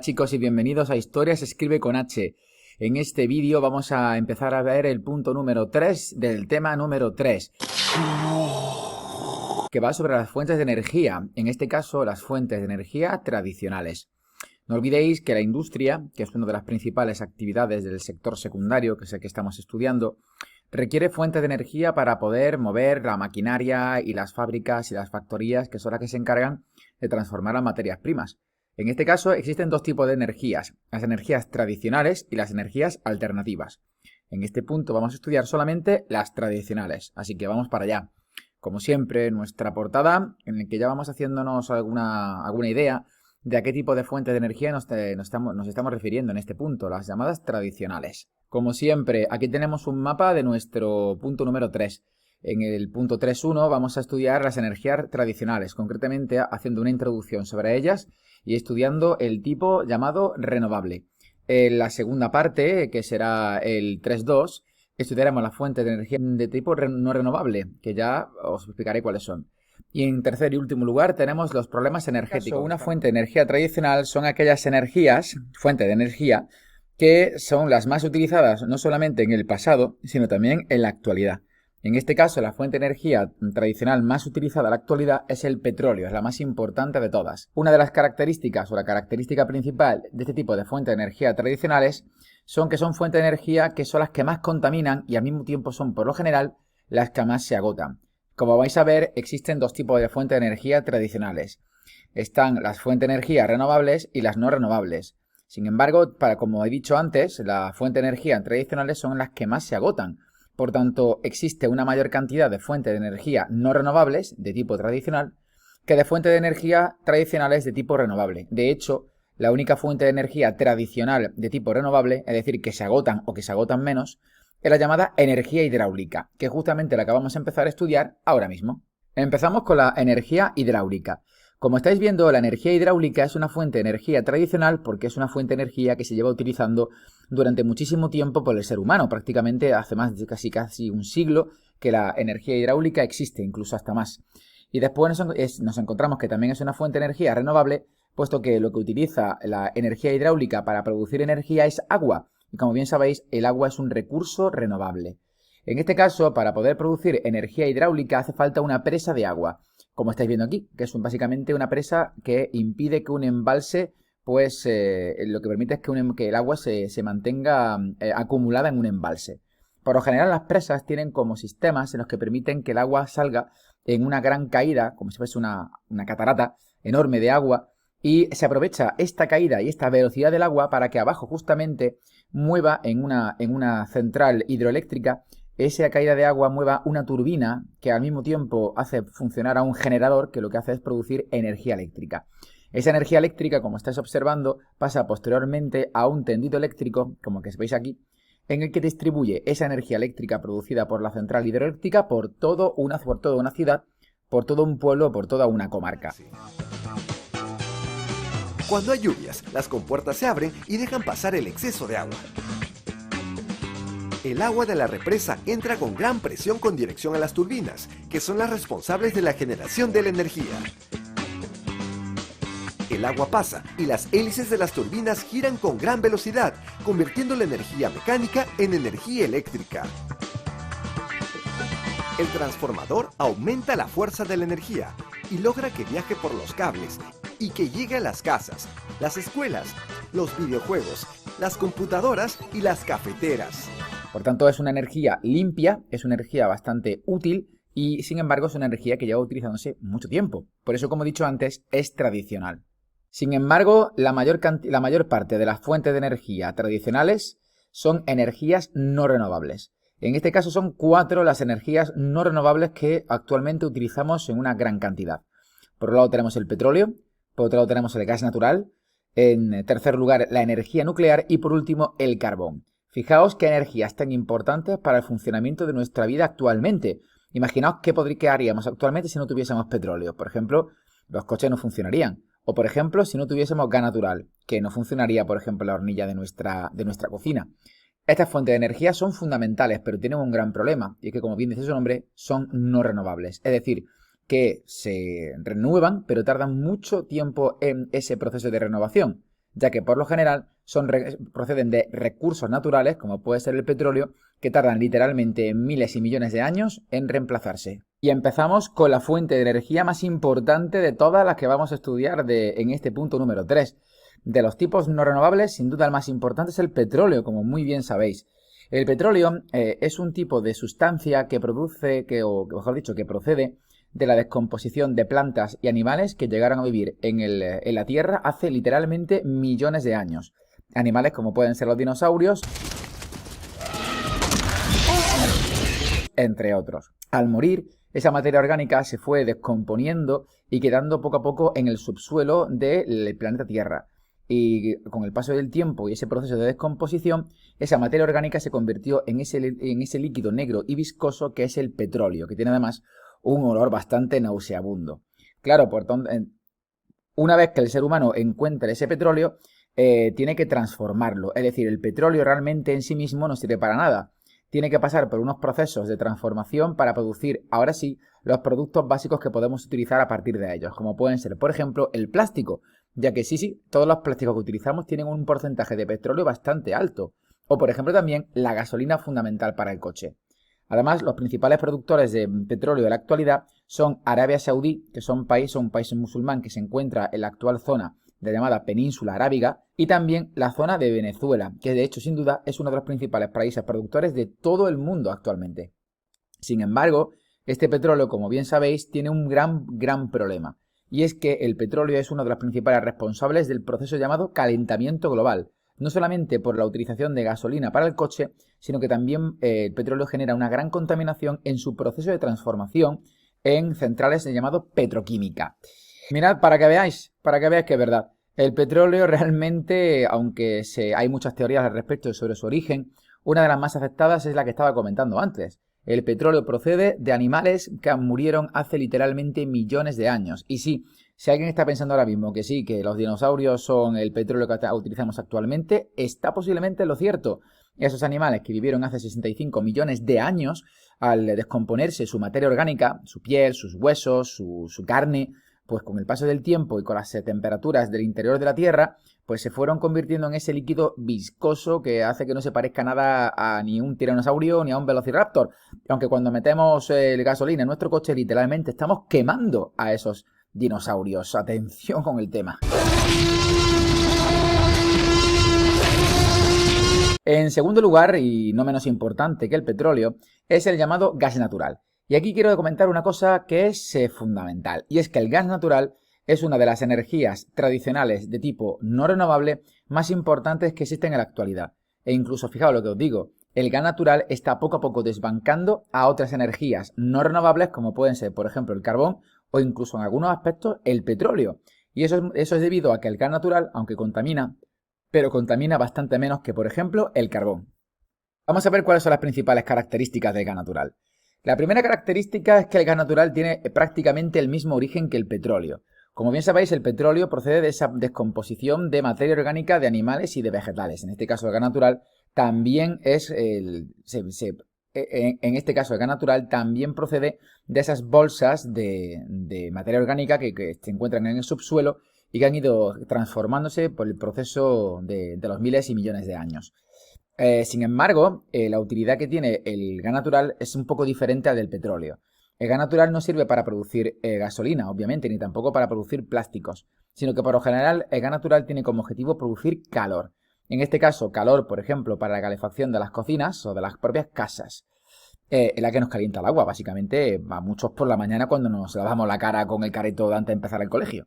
chicos y bienvenidos a Historia se escribe con H. En este vídeo vamos a empezar a ver el punto número 3 del tema número 3, que va sobre las fuentes de energía, en este caso las fuentes de energía tradicionales. No olvidéis que la industria, que es una de las principales actividades del sector secundario, que es el que estamos estudiando, requiere fuentes de energía para poder mover la maquinaria y las fábricas y las factorías, que son las que se encargan de transformar las materias primas. En este caso existen dos tipos de energías, las energías tradicionales y las energías alternativas. En este punto vamos a estudiar solamente las tradicionales, así que vamos para allá. Como siempre, nuestra portada, en la que ya vamos haciéndonos alguna idea de a qué tipo de fuente de energía nos estamos refiriendo en este punto, las llamadas tradicionales. Como siempre, aquí tenemos un mapa de nuestro punto número 3. En el punto 3.1 vamos a estudiar las energías tradicionales, concretamente haciendo una introducción sobre ellas y estudiando el tipo llamado renovable. En la segunda parte, que será el 3.2, estudiaremos las fuentes de energía de tipo no renovable, que ya os explicaré cuáles son. Y en tercer y último lugar tenemos los problemas energéticos. Una fuente de energía tradicional son aquellas fuentes de energía, que son las más utilizadas no solamente en el pasado, sino también en la actualidad. En este caso, la fuente de energía tradicional más utilizada en la actualidad es el petróleo, es la más importante de todas. Una de las características o la característica principal de este tipo de fuentes de energía tradicionales son que son fuentes de energía que son las que más contaminan y al mismo tiempo son, por lo general, las que más se agotan. Como vais a ver, existen dos tipos de fuentes de energía tradicionales. Están las fuentes de energía renovables y las no renovables. Sin embargo, como he dicho antes, las fuentes de energía tradicionales son las que más se agotan. Por tanto, existe una mayor cantidad de fuentes de energía no renovables, de tipo tradicional, que de fuentes de energía tradicionales de tipo renovable. De hecho, la única fuente de energía tradicional de tipo renovable, es decir, que se agotan o que se agotan menos, es la llamada energía hidráulica, que es justamente la que vamos a empezar a estudiar ahora mismo. Empezamos con la energía hidráulica. Como estáis viendo, la energía hidráulica es una fuente de energía tradicional porque es una fuente de energía que se lleva utilizando durante muchísimo tiempo por el ser humano. Prácticamente hace más de casi un siglo que la energía hidráulica existe, incluso hasta más. Y después nos encontramos que también es una fuente de energía renovable, puesto que lo que utiliza la energía hidráulica para producir energía es agua. Y como bien sabéis, el agua es un recurso renovable. En este caso, para poder producir energía hidráulica hace falta una presa de agua, como estáis viendo aquí, que es básicamente una presa que impide que un embalse, lo que permite es que el agua se mantenga acumulada en un embalse. Por lo general, las presas tienen como sistemas en los que permiten que el agua salga en una gran caída, como si fuese una catarata enorme de agua, y se aprovecha esta caída y esta velocidad del agua para que abajo justamente mueva en una central hidroeléctrica, esa caída de agua mueva una turbina que al mismo tiempo hace funcionar a un generador que lo que hace es producir energía eléctrica. Esa energía eléctrica, como estáis observando, pasa posteriormente a un tendido eléctrico, como que veis aquí, en el que distribuye esa energía eléctrica producida por la central hidroeléctrica por toda una ciudad, por todo un pueblo, por toda una comarca. Cuando hay lluvias, las compuertas se abren y dejan pasar el exceso de agua. El agua de la represa entra con gran presión con dirección a las turbinas, que son las responsables de la generación de la energía. El agua pasa y las hélices de las turbinas giran con gran velocidad, convirtiendo la energía mecánica en energía eléctrica. El transformador aumenta la fuerza de la energía y logra que viaje por los cables y que llegue a las casas, las escuelas, los videojuegos, las computadoras y las cafeteras. Por tanto, es una energía limpia, es una energía bastante útil y, sin embargo, es una energía que lleva utilizándose mucho tiempo. Por eso, como he dicho antes, es tradicional. Sin embargo, la mayor parte de las fuentes de energía tradicionales son energías no renovables. En este caso son 4 las energías no renovables que actualmente utilizamos en una gran cantidad. Por un lado tenemos el petróleo, por otro lado tenemos el gas natural, en tercer lugar la energía nuclear y por último el carbón. Fijaos qué energías tan importantes para el funcionamiento de nuestra vida actualmente. Imaginaos qué haríamos actualmente si no tuviésemos petróleo. Por ejemplo, los coches no funcionarían. O por ejemplo, si no tuviésemos gas natural, que no funcionaría, por ejemplo, la hornilla de nuestra cocina. Estas fuentes de energía son fundamentales, pero tienen un gran problema. Y es que, como bien dice su nombre, son no renovables. Es decir, que se renuevan, pero tardan mucho tiempo en ese proceso de renovación. ya que por lo general proceden de recursos naturales, como puede ser el petróleo, que tardan literalmente miles y millones de años en reemplazarse. Y empezamos con la fuente de energía más importante de todas las que vamos a estudiar en este punto número 3. De los tipos no renovables, sin duda el más importante es el petróleo, como muy bien sabéis. El petróleo es un tipo de sustancia que procede de la descomposición de plantas y animales que llegaron a vivir en la Tierra hace literalmente millones de años. Animales como pueden ser los dinosaurios, entre otros. Al morir, esa materia orgánica se fue descomponiendo y quedando poco a poco en el subsuelo del planeta Tierra. Y con el paso del tiempo y ese proceso de descomposición, esa materia orgánica se convirtió en ese líquido negro y viscoso que es el petróleo, que tiene además un olor bastante nauseabundo. Claro, una vez que el ser humano encuentra ese petróleo, tiene que transformarlo. Es decir, el petróleo realmente en sí mismo no sirve para nada. Tiene que pasar por unos procesos de transformación para producir, ahora sí, los productos básicos que podemos utilizar a partir de ellos, como pueden ser, por ejemplo, el plástico, ya que sí, todos los plásticos que utilizamos tienen un porcentaje de petróleo bastante alto. O, por ejemplo, también la gasolina fundamental para el coche. Además, los principales productores de petróleo de la actualidad son Arabia Saudí, que son un país musulmán que se encuentra en la actual zona de la llamada Península Arábiga, y también la zona de Venezuela, que de hecho, sin duda, es uno de los principales países productores de todo el mundo actualmente. Sin embargo, este petróleo, como bien sabéis, tiene un gran problema, y es que el petróleo es uno de los principales responsables del proceso llamado calentamiento global, no solamente por la utilización de gasolina para el coche, sino que también el petróleo genera una gran contaminación en su proceso de transformación en centrales llamado petroquímica. Mirad, para que veáis que es verdad. El petróleo realmente, aunque hay muchas teorías al respecto sobre su origen, una de las más aceptadas es la que estaba comentando antes. El petróleo procede de animales que murieron hace literalmente millones de años. Y sí, si alguien está pensando ahora mismo que sí, que los dinosaurios son el petróleo que utilizamos actualmente, está posiblemente en lo cierto. Esos animales que vivieron hace 65 millones de años, al descomponerse su materia orgánica, su piel, sus huesos, su carne, pues con el paso del tiempo y con las temperaturas del interior de la Tierra, pues se fueron convirtiendo en ese líquido viscoso que hace que no se parezca nada a ni un tiranosaurio ni a un velociraptor. Aunque cuando metemos gasolina en nuestro coche, literalmente estamos quemando a esos dinosaurios. Atención con el tema. En segundo lugar, y no menos importante que el petróleo, es el llamado gas natural. Y aquí quiero comentar una cosa que es fundamental, y es que el gas natural es una de las energías tradicionales de tipo no renovable más importantes que existen en la actualidad. E incluso, fijaos lo que os digo, el gas natural está poco a poco desbancando a otras energías no renovables como pueden ser, por ejemplo, el carbón o incluso en algunos aspectos el petróleo. Y eso es debido a que el gas natural, aunque contamina, pero contamina bastante menos que, por ejemplo, el carbón. Vamos a ver cuáles son las principales características del gas natural. La primera característica es que el gas natural tiene prácticamente el mismo origen que el petróleo. Como bien sabéis, el petróleo procede de esa descomposición de materia orgánica de animales y de vegetales. En este caso, el gas natural también en este caso, el gas natural también procede de esas bolsas de materia orgánica que se encuentran en el subsuelo y que han ido transformándose por el proceso de los miles y millones de años. Sin embargo, la utilidad que tiene el gas natural es un poco diferente al del petróleo. El gas natural no sirve para producir gasolina, obviamente, ni tampoco para producir plásticos, sino que por lo general el gas natural tiene como objetivo producir calor. En este caso, calor, por ejemplo, para la calefacción de las cocinas o de las propias casas. En la que nos calienta el agua, básicamente, a muchos por la mañana cuando nos lavamos la cara con el careto antes de empezar el colegio.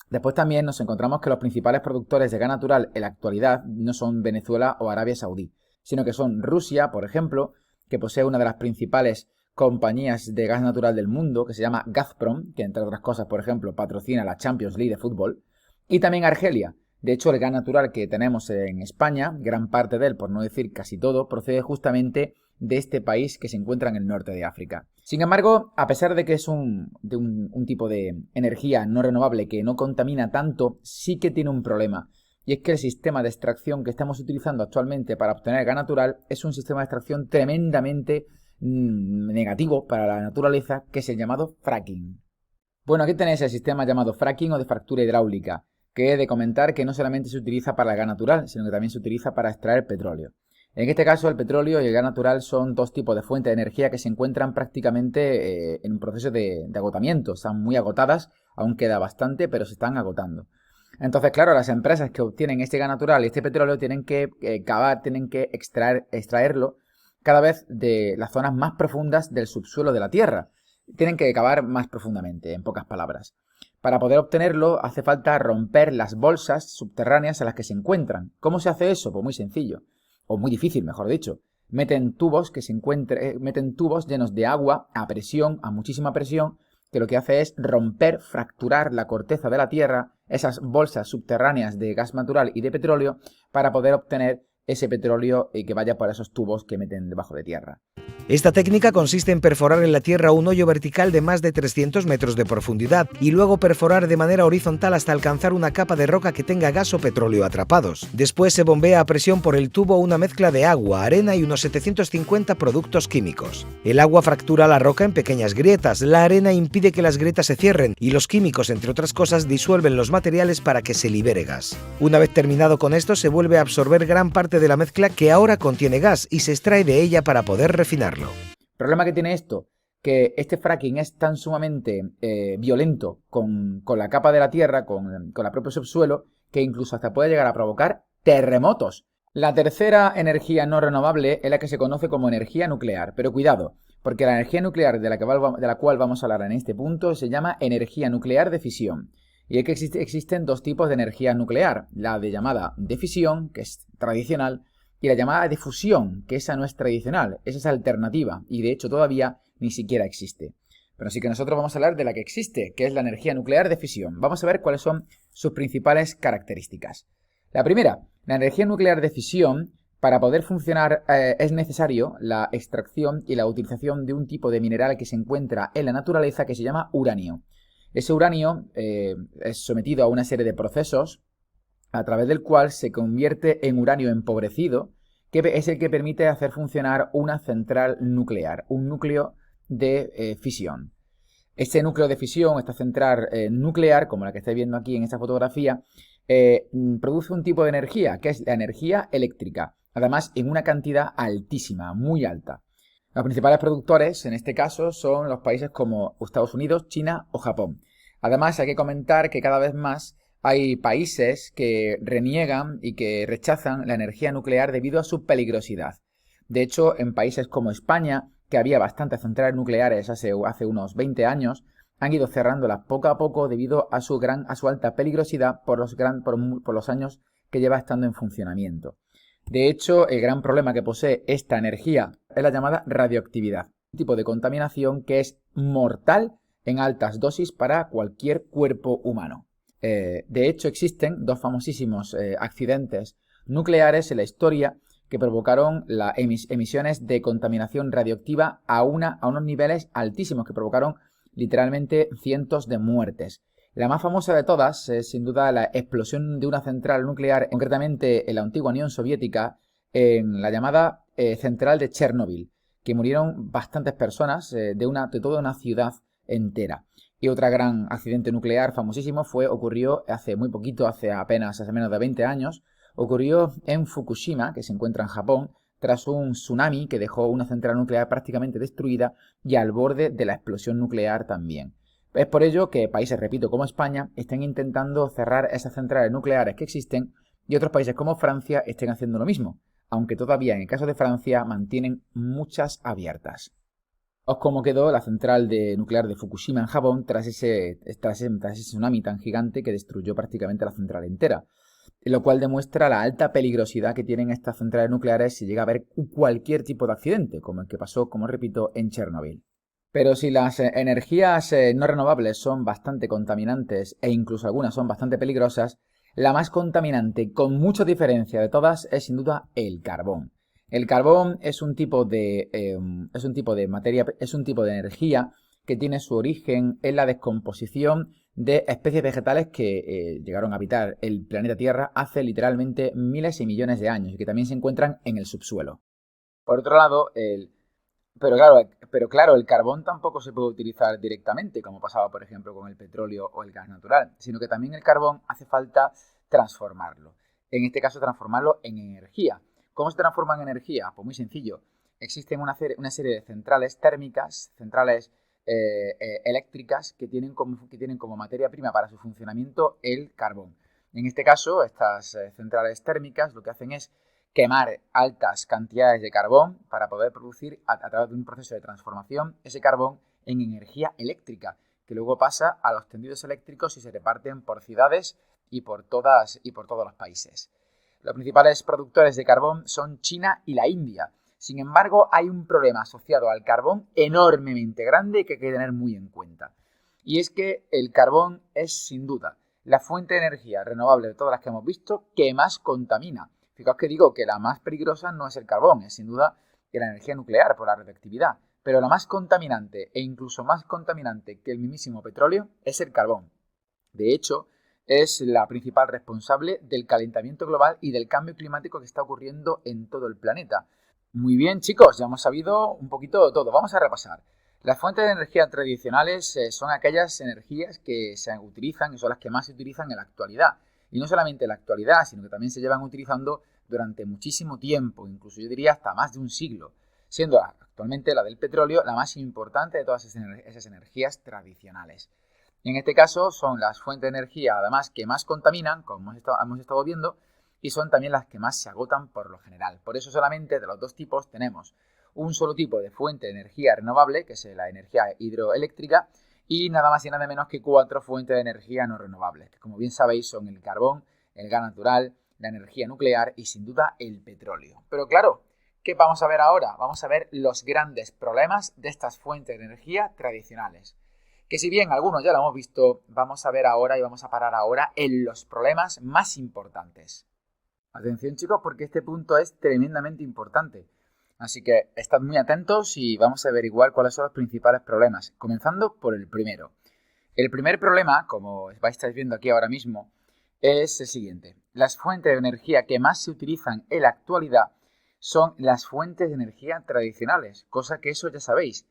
Después también nos encontramos que los principales productores de gas natural en la actualidad no son Venezuela o Arabia Saudí, sino que son Rusia, por ejemplo, que posee una de las principales compañías de gas natural del mundo, que se llama Gazprom, que entre otras cosas, por ejemplo, patrocina la Champions League de fútbol, y también Argelia. De hecho, el gas natural que tenemos en España, gran parte de él, por no decir casi todo, procede justamente de este país que se encuentra en el norte de África. Sin embargo, a pesar de que es un tipo de energía no renovable que no contamina tanto, sí que tiene un problema. Y es que el sistema de extracción que estamos utilizando actualmente para obtener gas natural es un sistema de extracción tremendamente negativo para la naturaleza, que es el llamado fracking. Bueno, aquí tenéis el sistema llamado fracking o de fractura hidráulica, que he de comentar que no solamente se utiliza para el gas natural, sino que también se utiliza para extraer petróleo. En este caso, el petróleo y el gas natural son dos tipos de fuentes de energía que se encuentran prácticamente en un proceso de agotamiento. Están muy agotadas, aún queda bastante, pero se están agotando. Entonces, claro, las empresas que obtienen este gas natural y este petróleo tienen que cavar, tienen que extraerlo cada vez de las zonas más profundas del subsuelo de la Tierra. Tienen que cavar más profundamente, en pocas palabras. Para poder obtenerlo hace falta romper las bolsas subterráneas en las que se encuentran. ¿Cómo se hace eso? Pues muy sencillo, o muy difícil, mejor dicho. Meten tubos llenos de agua a presión, a muchísima presión, que lo que hace es romper, fracturar la corteza de la Tierra, esas bolsas subterráneas de gas natural y de petróleo, para poder obtener ese petróleo que vaya por esos tubos que meten debajo de tierra. Esta técnica consiste en perforar en la tierra un hoyo vertical de más de 300 metros de profundidad y luego perforar de manera horizontal hasta alcanzar una capa de roca que tenga gas o petróleo atrapados. Después se bombea a presión por el tubo una mezcla de agua, arena y unos 750 productos químicos. El agua fractura la roca en pequeñas grietas, la arena impide que las grietas se cierren y los químicos, entre otras cosas, disuelven los materiales para que se libere gas. Una vez terminado con esto, se vuelve a absorber gran parte de la mezcla que ahora contiene gas y se extrae de ella para poder refinarlo. El problema que tiene esto, que este fracking es tan sumamente violento con la capa de la tierra, con el propio subsuelo, que incluso hasta puede llegar a provocar terremotos. La tercera energía no renovable es la que se conoce como energía nuclear, pero cuidado, porque la energía nuclear de la cual vamos a hablar en este punto se llama energía nuclear de fisión. Y es que existen dos tipos de energía nuclear, la de llamada de fisión, que es tradicional, y la llamada de fusión, que esa no es tradicional, esa es alternativa, y de hecho todavía ni siquiera existe. Pero sí que nosotros vamos a hablar de la que existe, que es la energía nuclear de fisión. Vamos a ver cuáles son sus principales características. La primera, la energía nuclear de fisión, para poder funcionar es necesario la extracción y la utilización de un tipo de mineral que se encuentra en la naturaleza que se llama uranio. Ese uranio es sometido a una serie de procesos a través del cual se convierte en uranio empobrecido, que es el que permite hacer funcionar una central nuclear, un núcleo de fisión. Este núcleo de fisión, esta central nuclear, como la que estáis viendo aquí en esta fotografía, produce un tipo de energía, que es la energía eléctrica, además en una cantidad altísima, muy alta. Los principales productores, en este caso, son los países como Estados Unidos, China o Japón. Además, hay que comentar que cada vez más hay países que reniegan y que rechazan la energía nuclear debido a su peligrosidad. De hecho, en países como España, que había bastantes centrales nucleares hace unos 20 años, han ido cerrándolas poco a poco debido a su alta peligrosidad por los años que lleva estando en funcionamiento. De hecho, el gran problema que posee esta energía es la llamada radioactividad, un tipo de contaminación que es mortal en altas dosis para cualquier cuerpo humano. De hecho, existen dos famosísimos accidentes nucleares en la historia que provocaron las emisiones de contaminación radioactiva a unos niveles altísimos que provocaron literalmente cientos de muertes. La más famosa de todas es sin duda la explosión de una central nuclear, concretamente en la antigua Unión Soviética, en la llamada central de Chernóbil, que murieron bastantes personas de toda una ciudad entera. Y otro gran accidente nuclear famosísimo ocurrió hace muy poquito, hace menos de 20 años, ocurrió en Fukushima, que se encuentra en Japón, tras un tsunami que dejó una central nuclear prácticamente destruida y al borde de la explosión nuclear también. Es por ello que países, repito, como España, estén intentando cerrar esas centrales nucleares que existen y otros países como Francia estén haciendo lo mismo, aunque todavía en el caso de Francia mantienen muchas abiertas. Os cómo quedó la central nuclear de Fukushima en Japón tras ese tsunami tan gigante que destruyó prácticamente la central entera, lo cual demuestra la alta peligrosidad que tienen estas centrales nucleares si llega a haber cualquier tipo de accidente, como el que pasó, como repito, en Chernóbil. Pero si las energías no renovables son bastante contaminantes e incluso algunas son bastante peligrosas, la más contaminante, con mucha diferencia de todas, es sin duda el carbón. El carbón es un tipo de energía que tiene su origen en la descomposición de especies vegetales que llegaron a habitar el planeta Tierra hace literalmente miles y millones de años y que también se encuentran en el subsuelo. Por otro lado, Pero claro, el carbón tampoco se puede utilizar directamente, como pasaba, por ejemplo, con el petróleo o el gas natural, sino que también el carbón hace falta transformarlo. En este caso, transformarlo en energía. ¿Cómo se transforma en energía? Pues muy sencillo. Existen una serie de centrales térmicas, centrales eléctricas, que tienen como materia prima para su funcionamiento el carbón. En este caso, estas centrales térmicas lo que hacen es quemar altas cantidades de carbón para poder producir a través de un proceso de transformación ese carbón en energía eléctrica, que luego pasa a los tendidos eléctricos y se reparten por ciudades y por todos los países. Los principales productores de carbón son China y la India. Sin embargo, hay un problema asociado al carbón enormemente grande que hay que tener muy en cuenta. Y es que el carbón es, sin duda, la fuente de energía renovable de todas las que hemos visto que más contamina. Fijaos que digo que la más peligrosa no es el carbón, es sin duda la energía nuclear por la radioactividad. Pero la más contaminante e incluso más contaminante que el mismísimo petróleo es el carbón. De hecho, es la principal responsable del calentamiento global y del cambio climático que está ocurriendo en todo el planeta. Muy bien, chicos, ya hemos sabido un poquito de todo. Vamos a repasar. Las fuentes de energía tradicionales son aquellas energías que se utilizan y son las que más se utilizan en la actualidad. Y no solamente en la actualidad, sino que también se llevan utilizando durante muchísimo tiempo, incluso yo diría hasta más de un siglo, siendo actualmente la del petróleo la más importante de todas esas energías tradicionales. Y en este caso son las fuentes de energía, además, que más contaminan, como hemos estado viendo, y son también las que más se agotan por lo general. Por eso solamente de los dos tipos tenemos un solo tipo de fuente de energía renovable, que es la energía hidroeléctrica, y nada más y nada menos que 4 fuentes de energía no renovables, que como bien sabéis son el carbón, el gas natural, la energía nuclear y sin duda el petróleo. Pero claro, ¿qué vamos a ver ahora? Vamos a ver los grandes problemas de estas fuentes de energía tradicionales. Que si bien algunos ya lo hemos visto, vamos a ver ahora y vamos a parar ahora en los problemas más importantes. Atención, chicos, porque este punto es tremendamente importante. Así que estad muy atentos y vamos a averiguar cuáles son los principales problemas, comenzando por el primero. El primer problema, como estáis viendo aquí ahora mismo, es el siguiente. Las fuentes de energía que más se utilizan en la actualidad son las fuentes de energía tradicionales, cosa que eso ya sabéis.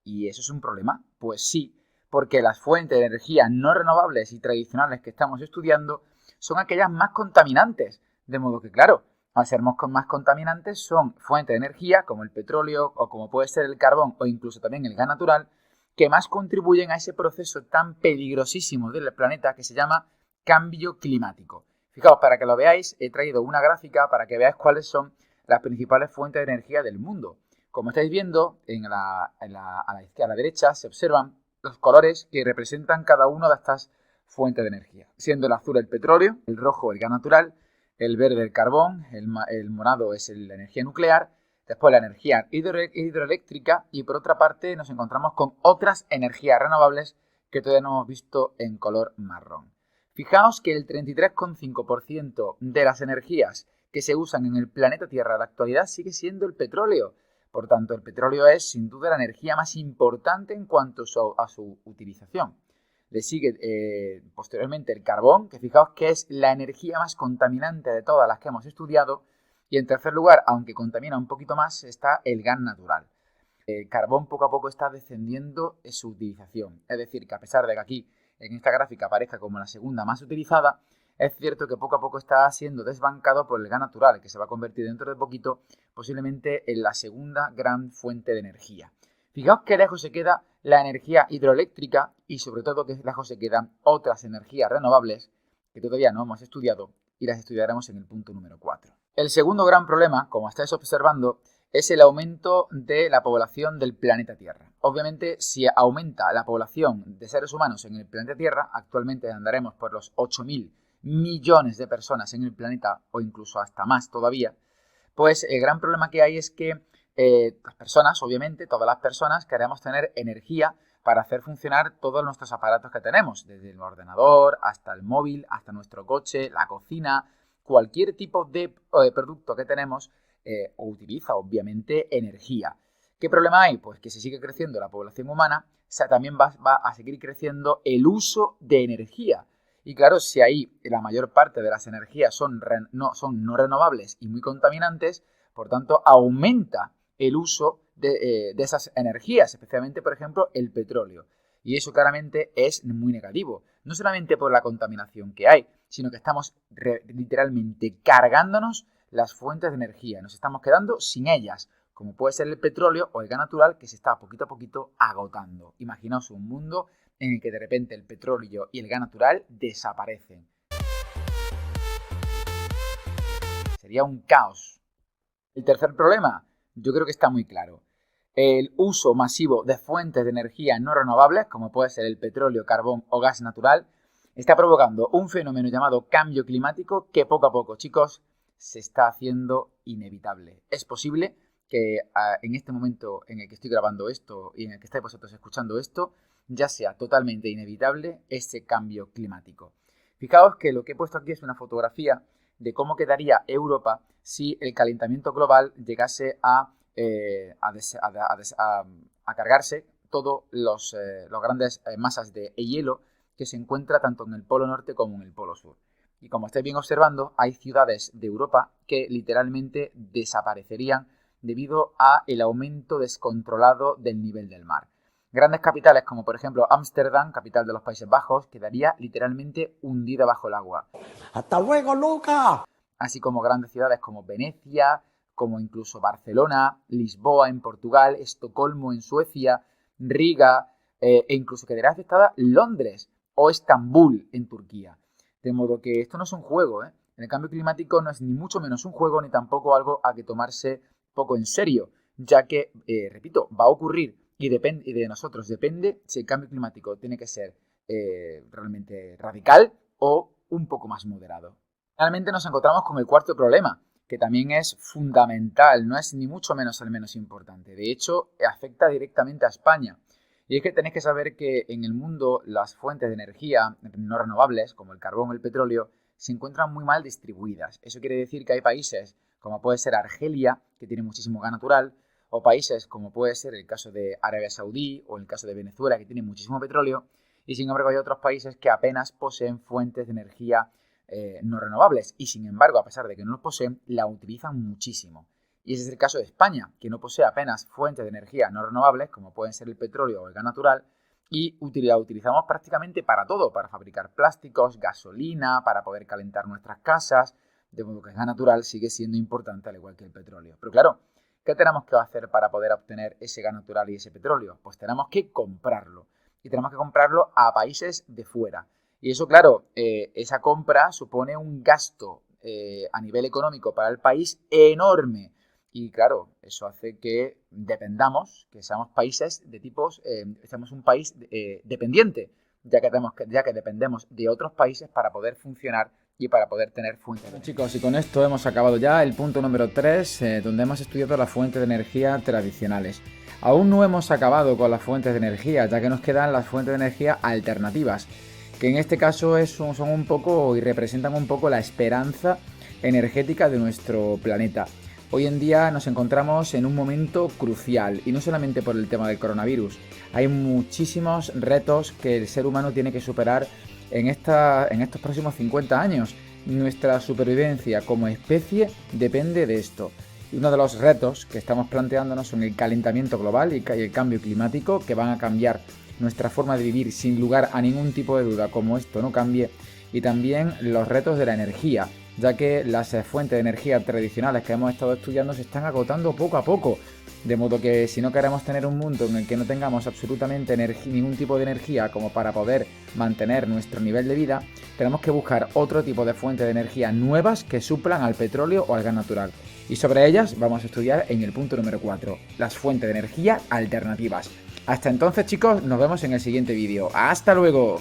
¿Y eso es un problema? Pues sí, porque las fuentes de energía no renovables y tradicionales que estamos estudiando son aquellas más contaminantes. De modo que, claro, al ser más contaminantes son fuentes de energía como el petróleo o como puede ser el carbón o incluso también el gas natural que más contribuyen a ese proceso tan peligrosísimo del planeta que se llama cambio climático. Fijaos, para que lo veáis, he traído una gráfica para que veáis cuáles son las principales fuentes de energía del mundo. Como estáis viendo, a la derecha se observan los colores que representan cada una de estas fuentes de energía, siendo el azul el petróleo, el rojo el gas natural, el verde el carbón, el morado es la energía nuclear, después la energía hidroeléctrica y por otra parte nos encontramos con otras energías renovables que todavía no hemos visto en color marrón. Fijaos que el 33,5% de las energías que se usan en el planeta Tierra en la actualidad sigue siendo el petróleo. Por tanto, el petróleo es sin duda la energía más importante en cuanto a su utilización. Le sigue posteriormente el carbón, que fijaos que es la energía más contaminante de todas las que hemos estudiado. Y en tercer lugar, aunque contamina un poquito más, está el gas natural. El carbón poco a poco está descendiendo en su utilización. Es decir, que a pesar de que aquí en esta gráfica aparezca como la segunda más utilizada, es cierto que poco a poco está siendo desbancado por el gas natural, que se va a convertir dentro de poquito posiblemente en la segunda gran fuente de energía. Fijaos qué lejos se queda la energía hidroeléctrica y sobre todo qué lejos se quedan otras energías renovables que todavía no hemos estudiado y las estudiaremos en el punto número 4. El segundo gran problema, como estáis observando, es el aumento de la población del planeta Tierra. Obviamente, si aumenta la población de seres humanos en el planeta Tierra, actualmente andaremos por los 8.000 millones de personas en el planeta o incluso hasta más todavía, pues el gran problema que hay es que las personas, obviamente, todas las personas queremos tener energía para hacer funcionar todos nuestros aparatos que tenemos, desde el ordenador hasta el móvil, hasta nuestro coche, la cocina, cualquier tipo de producto que tenemos o utiliza, obviamente, energía. ¿Qué problema hay? Pues que si sigue creciendo la población humana, también va a seguir creciendo el uso de energía. Y claro, si ahí la mayor parte de las energías son no renovables y muy contaminantes, por tanto, aumenta el uso de esas energías, especialmente, por ejemplo, el petróleo. Y eso claramente es muy negativo. No solamente por la contaminación que hay, sino que estamos literalmente cargándonos las fuentes de energía. Nos estamos quedando sin ellas, como puede ser el petróleo o el gas natural, que se está poquito a poquito agotando. Imaginaos un mundo en el que de repente el petróleo y el gas natural desaparecen. Sería un caos. El tercer problema, yo creo que está muy claro. El uso masivo de fuentes de energía no renovables, como puede ser el petróleo, carbón o gas natural, está provocando un fenómeno llamado cambio climático que poco a poco, chicos, se está haciendo inevitable. Es posible que en este momento en el que estoy grabando esto y en el que estáis vosotros escuchando esto, ya sea totalmente inevitable ese cambio climático. Fijaos que lo que he puesto aquí es una fotografía de cómo quedaría Europa si el calentamiento global llegase a cargarse todos los grandes masas de hielo que se encuentra tanto en el polo norte como en el polo sur. Y como estáis bien observando, hay ciudades de Europa que literalmente desaparecerían debido a el aumento descontrolado del nivel del mar. Grandes capitales como por ejemplo Ámsterdam, capital de los Países Bajos, quedaría literalmente hundida bajo el agua. ¡Hasta luego, Luca! Así como grandes ciudades como Venecia, como incluso Barcelona, Lisboa en Portugal, Estocolmo en Suecia, Riga e incluso quedaría afectada Londres o Estambul en Turquía. De modo que esto no es un juego, ¿eh? El cambio climático no es ni mucho menos un juego ni tampoco algo a que tomarse poco en serio, ya que, repito, va a ocurrir y de nosotros depende si el cambio climático tiene que ser realmente radical o un poco más moderado. Finalmente nos encontramos con el cuarto problema, que también es fundamental, no es ni mucho menos el menos importante. De hecho, afecta directamente a España. Y es que tenéis que saber que en el mundo las fuentes de energía no renovables, como el carbón o el petróleo, se encuentran muy mal distribuidas. Eso quiere decir que hay países como puede ser Argelia, que tiene muchísimo gas natural, o países como puede ser el caso de Arabia Saudí o el caso de Venezuela, que tiene muchísimo petróleo, y sin embargo hay otros países que apenas poseen fuentes de energía no renovables y sin embargo, a pesar de que no los poseen, la utilizan muchísimo. Y ese es el caso de España, que no posee apenas fuentes de energía no renovables, como pueden ser el petróleo o el gas natural, y la utilizamos prácticamente para todo, para fabricar plásticos, gasolina, para poder calentar nuestras casas, de modo que el gas natural sigue siendo importante al igual que el petróleo. Pero claro, ¿qué tenemos que hacer para poder obtener ese gas natural y ese petróleo? Pues tenemos que comprarlo, y tenemos que comprarlo a países de fuera. Y eso, claro, esa compra supone un gasto a nivel económico para el país enorme. Y claro, eso hace que dependamos, que seamos países de tipos, seamos un país dependiente, ya que dependemos de otros países para poder funcionar y para poder tener fuentes. Bueno, chicos, y con esto hemos acabado ya el punto número 3, donde hemos estudiado las fuentes de energía tradicionales. Aún no hemos acabado con las fuentes de energía, ya que nos quedan las fuentes de energía alternativas, que en este caso son un poco y representan un poco la esperanza energética de nuestro planeta. Hoy en día nos encontramos en un momento crucial y no solamente por el tema del coronavirus. Hay muchísimos retos que el ser humano tiene que superar en estos próximos 50 años. Nuestra supervivencia como especie depende de esto. Y uno de los retos que estamos planteándonos son el calentamiento global y el cambio climático, que van a cambiar nuestra forma de vivir sin lugar a ningún tipo de duda como esto no cambie, y también los retos de la energía, ya que las fuentes de energía tradicionales que hemos estado estudiando se están agotando poco a poco, de modo que si no queremos tener un mundo en el que no tengamos absolutamente ningún tipo de energía como para poder mantener nuestro nivel de vida, tenemos que buscar otro tipo de fuentes de energía nuevas que suplan al petróleo o al gas natural. Y sobre ellas vamos a estudiar en el punto número 4, las fuentes de energía alternativas. Hasta entonces, chicos, nos vemos en el siguiente vídeo. ¡Hasta luego!